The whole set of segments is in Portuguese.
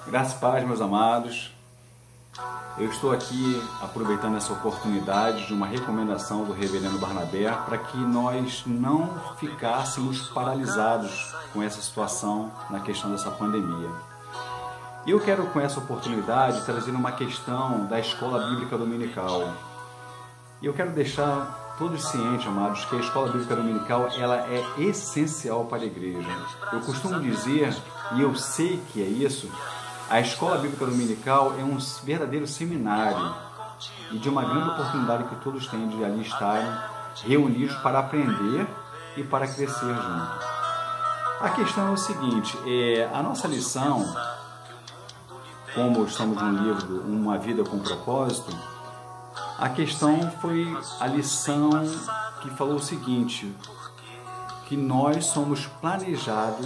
Graças e paz, meus amados. Eu estou aqui aproveitando essa oportunidade de uma recomendação do Reverendo Barnabé para que nós não ficássemos paralisados com essa situação na questão dessa pandemia. E eu quero, com essa oportunidade, trazer uma questão da Escola Bíblica Dominical. E eu quero deixar todos cientes, amados, que a Escola Bíblica Dominical ela é essencial para a igreja. Eu costumo dizer, e eu sei que é isso, a Escola Bíblica Dominical é um verdadeiro seminário e de uma grande oportunidade que todos têm de ali estarem reunidos para aprender e para crescer junto. A questão é o seguinte, a nossa lição, como estamos no livro Uma Vida com Propósito, a questão foi a lição que falou o seguinte, que nós somos planejados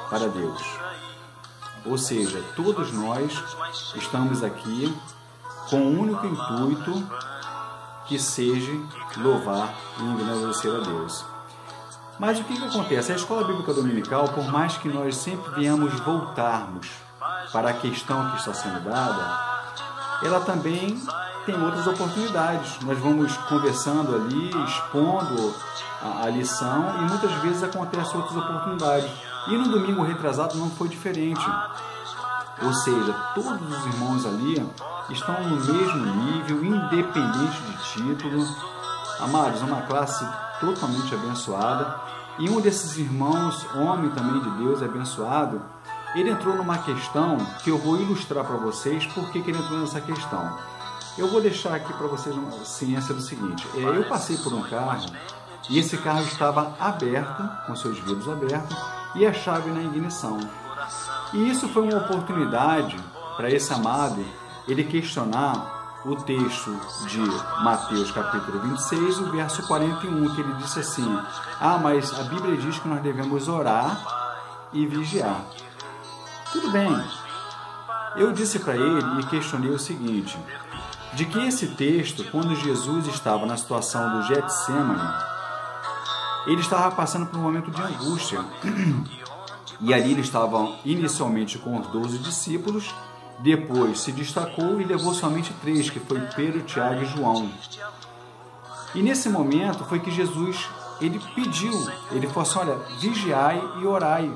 para Deus. Ou seja, todos nós estamos aqui com o único intuito que seja louvar e engrandecer a Deus. Mas o que acontece? A Escola Bíblica Dominical, por mais que nós sempre venhamos voltarmos para a questão que está sendo dada, ela também tem outras oportunidades. Nós vamos conversando ali, expondo a lição e muitas vezes acontecem outras oportunidades. E no domingo retrasado não foi diferente. Ou seja, todos os irmãos ali estão no mesmo nível, independente de título. Amados, é uma classe totalmente abençoada. E um desses irmãos, homem também de Deus, abençoado, ele entrou numa questão que eu vou ilustrar para vocês porque ele entrou nessa questão. Eu vou deixar aqui para vocês uma ciência do seguinte. Eu passei por um carro e esse carro estava aberto, com seus vidros abertos, e a chave na ignição. E isso foi uma oportunidade para esse amado ele questionar o texto de Mateus capítulo 26, o verso 41, que ele disse assim: mas a Bíblia diz que nós devemos orar e vigiar. Tudo bem. Eu disse para ele e questionei o seguinte, de que esse texto, quando Jesus estava na situação do Getsemane, ele estava passando por um momento de angústia. E ali ele estava inicialmente com os 12 discípulos, depois se destacou e levou somente 3, que foi Pedro, Tiago e João. E nesse momento foi que Jesus, ele pediu, ele falou assim, olha, vigiai e orai.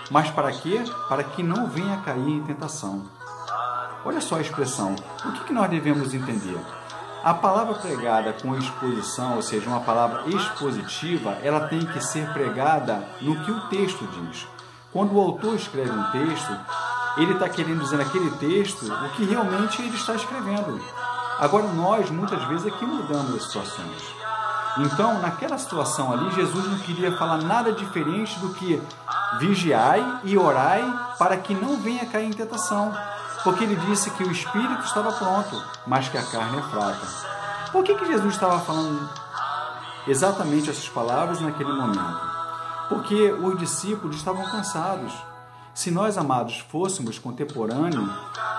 Mas para quê? Para que não venha a cair em tentação. Olha só a expressão. O que nós devemos entender? A palavra pregada com exposição, ou seja, uma palavra expositiva, ela tem que ser pregada no que o texto diz. Quando o autor escreve um texto, ele está querendo dizer naquele texto o que realmente ele está escrevendo. Agora, nós, muitas vezes, aqui mudamos as situações. Então, naquela situação ali, Jesus não queria falar nada diferente do que vigiai e orai para que não venha cair em tentação. Porque ele disse que o espírito estava pronto, mas que a carne é fraca. Por que Jesus estava falando exatamente essas palavras naquele momento? Porque os discípulos estavam cansados. Se nós, amados, fôssemos contemporâneos,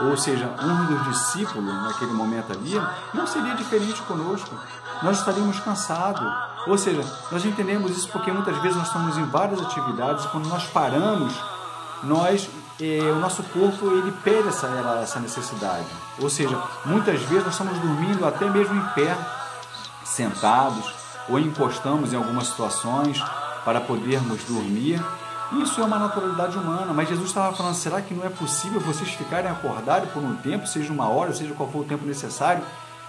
ou seja, um dos discípulos naquele momento ali, não seria diferente conosco. Nós estaríamos cansados. Ou seja, nós entendemos isso porque muitas vezes nós estamos em várias atividades e quando nós paramos, o nosso corpo ele pede essa necessidade. Ou seja, muitas vezes nós estamos dormindo até mesmo em pé, sentados, ou encostamos em algumas situações para podermos dormir. Isso é uma naturalidade humana, mas Jesus estava falando, será que não é possível vocês ficarem acordados por um tempo, seja uma hora, seja qual for o tempo necessário,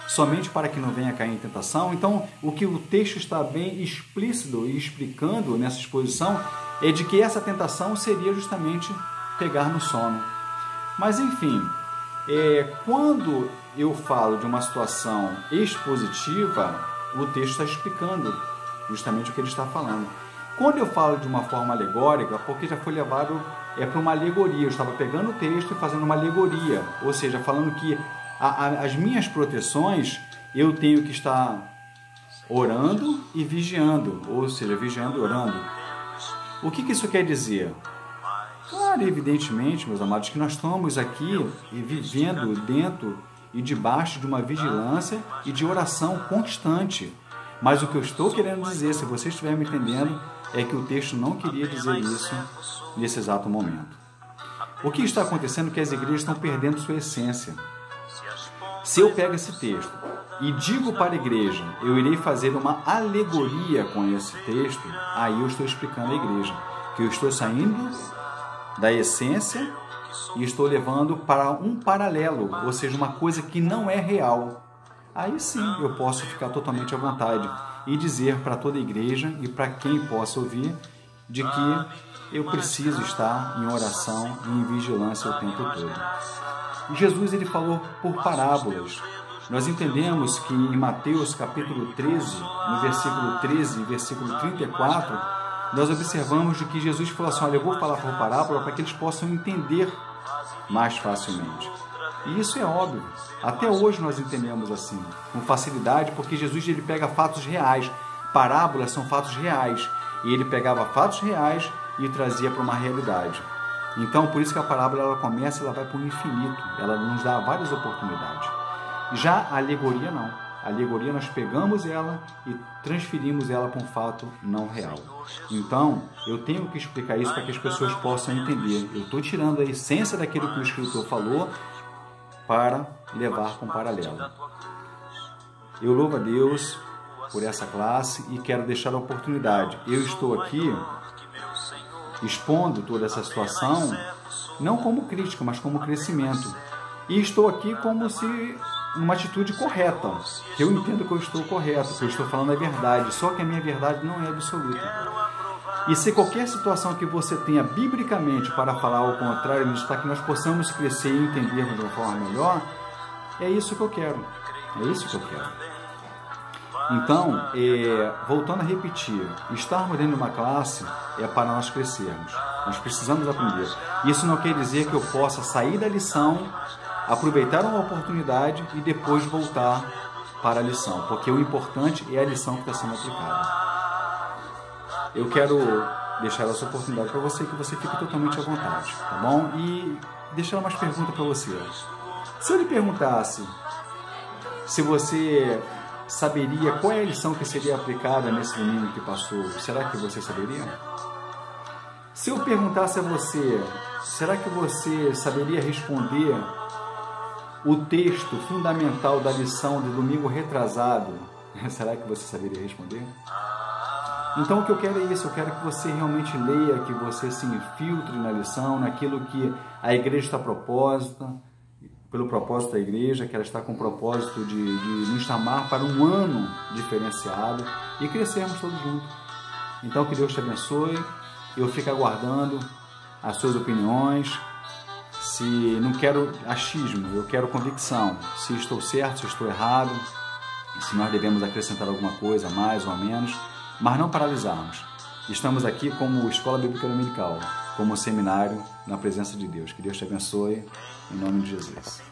somente para que não venha cair em tentação? Então, o que o texto está bem explícito e explicando nessa exposição é de que essa tentação seria justamente pegar no sono. Mas enfim, quando eu falo de uma situação expositiva, o texto está explicando justamente o que ele está falando. Quando eu falo de uma forma alegórica, porque já foi levado para uma alegoria, eu estava pegando o texto e fazendo uma alegoria, ou seja, falando que as minhas proteções eu tenho que estar orando e vigiando, ou seja, vigiando e orando. O que isso quer dizer? Claro, evidentemente, meus amados, que nós estamos aqui vivendo dentro e debaixo de uma vigilância e de oração constante. Mas o que eu estou querendo dizer, se você estiver me entendendo, é que o texto não queria dizer isso nesse exato momento. O que está acontecendo é que as igrejas estão perdendo sua essência. Se eu pego esse texto e digo para a igreja, eu irei fazer uma alegoria com esse texto, aí eu estou explicando à igreja que eu estou saindo da essência e estou levando para um paralelo, ou seja, uma coisa que não é real. Aí sim eu posso ficar totalmente à vontade e dizer para toda a igreja e para quem possa ouvir de que eu preciso estar em oração e em vigilância o tempo todo. Jesus ele falou por parábolas. Nós entendemos que em Mateus capítulo 13, no versículo 13 e versículo 34, nós observamos de que Jesus falou assim, olha, eu vou falar por parábola para que eles possam entender mais facilmente. E isso é óbvio. Até hoje nós entendemos assim, com facilidade, porque Jesus ele pega fatos reais. Parábolas são fatos reais. E ele pegava fatos reais e trazia para uma realidade. Então, por isso que a parábola ela começa e ela vai para o infinito. Ela nos dá várias oportunidades. Já a alegoria não. A alegoria nós pegamos ela e transferimos ela para um fato não real. Então, eu tenho que explicar isso para que as pessoas possam entender. Eu estou tirando a essência daquilo que o escritor falou para levar para um paralelo. Eu louvo a Deus por essa classe e quero deixar a oportunidade. Eu estou aqui expondo toda essa situação, não como crítica, mas como crescimento. E estou aqui como se numa atitude correta, que eu entendo que eu estou correto, que eu estou falando a verdade, só que a minha verdade não é absoluta. E se qualquer situação que você tenha biblicamente para falar ao contrário, para que nós possamos crescer e entendermos de uma forma melhor, é isso que eu quero. É isso que eu quero. Então, voltando a repetir, estarmos dentro de uma classe é para nós crescermos. Nós precisamos aprender. Isso não quer dizer que eu possa sair da lição, aproveitar uma oportunidade e depois voltar para a lição, porque o importante é a lição que está sendo aplicada. Eu quero deixar essa oportunidade para você, que você fique totalmente à vontade, tá bom? E deixar umas perguntas para você. Se eu lhe perguntasse se você saberia qual é a lição que seria aplicada nesse domingo que passou, será que você saberia? Se eu perguntasse a você, será que você saberia responder o texto fundamental da lição do domingo retrasado? Será que você saberia responder? Então o que eu quero é isso, eu quero que você realmente leia, que você se infiltre na lição, naquilo que a igreja está proposta, pelo propósito da igreja, que ela está com o propósito de nos chamar para um ano diferenciado e crescermos todos juntos. Então que Deus te abençoe, eu fico aguardando as suas opiniões. Se não quero achismo, eu quero convicção, se estou certo, se estou errado, se nós devemos acrescentar alguma coisa a mais ou a menos, mas não paralisarmos. Estamos aqui como Escola Bíblica Dominical, como seminário na presença de Deus. Que Deus te abençoe, em nome de Jesus.